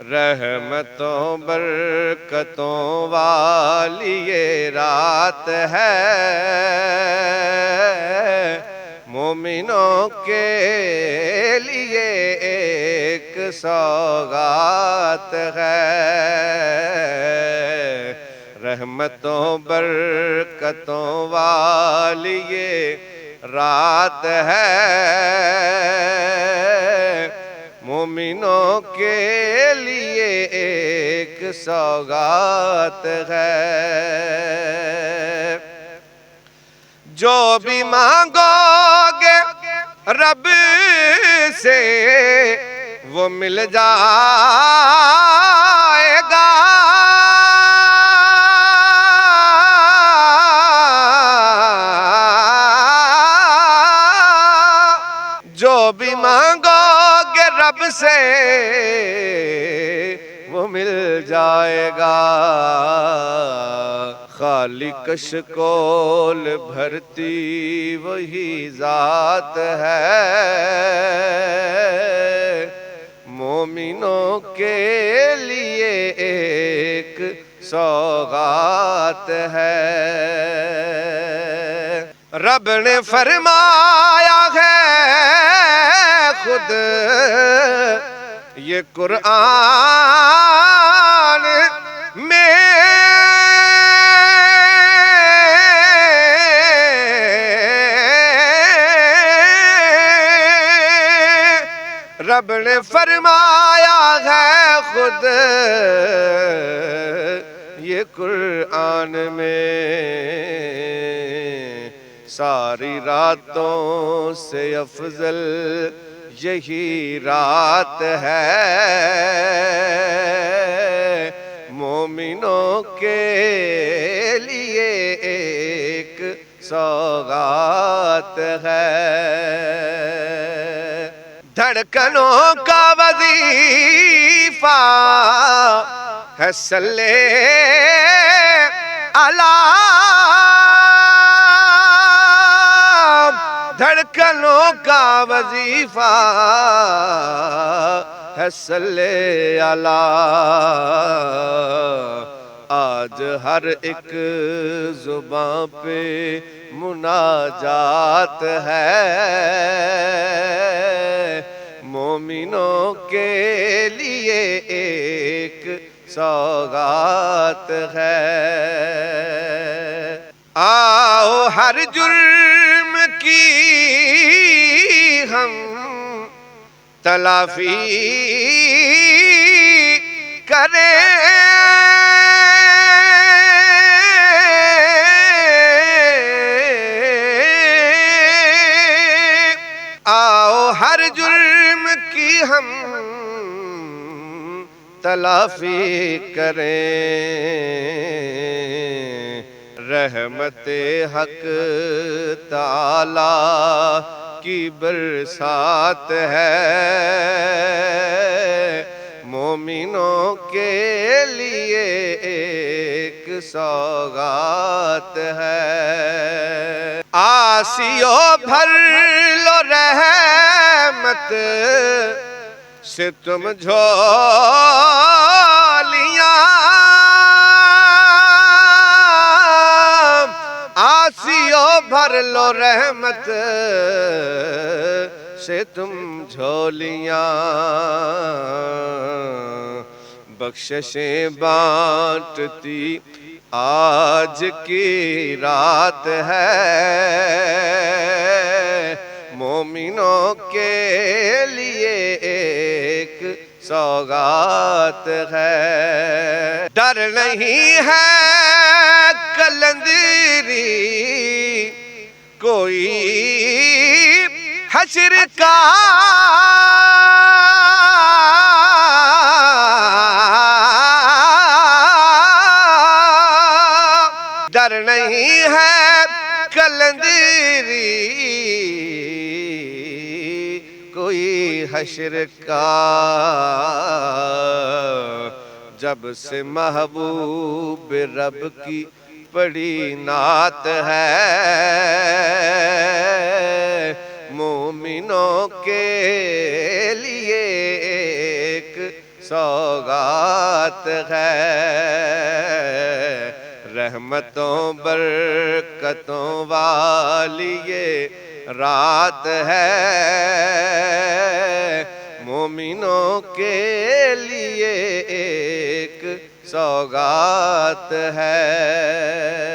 رحمتوں برکتوں والی یہ رات ہے، مومنوں کے لیے ایک سوغات ہے۔ رحمتوں برکتوں والی یہ رات ہے، مومنوں کے لیے ایک سوغات ہے۔ جو بھی مانگو گے رب سے وہ مل جائے گا، جو بھی مانگو گے رب سے وہ مل جائے گا۔ خالی کشکول بھرتی وہی ذات ہے، مومنوں کے لیے ایک سوغات ہے۔ رب نے فرمایا ہے خود یہ قرآن میں، رب نے فرمایا ہے خود یہ قرآن میں، ساری راتوں سے افضل یہی رات ہے، مومنوں کے لیے ایک سوغات ہے۔ دھڑکنوں کا وظیفہ ہے صلی علی، دھڑکنوں کا وظیفہ ہے صلی علی۔ آج ہر ایک زباں پہ مناجات ہے، مومنوں کے لیے ایک سوغات ہے۔ آؤ ہر جرم کی ہم تلافی کریں، آؤ ہر جرم کی ہم تلافی کریں، رحمت حق تعالی کی برسات ہے، مومنوں کے لیے ایک سوغات ہے۔ آسیو بھر لو رحمت سے تم جھولیاں، آسیو بھر لو رحمت سے تم جھولیاں، بخششیں بانٹتی آج کی رات ہے، مومنوں کے لیے ایک سوغات ہے۔ ڈر نہیں ہے قلندری کوئی حشر کا، ڈر نہیں ہے قلندری کوئی حشر کا، جب سے محبوب رب کی بڑی نعت ہے، مومنوں کے لیے ایک سوغات ہے، رحمتوں برکتوں والی یہ رات ہے، مومنوں کے لیے ایک سوغات ہے۔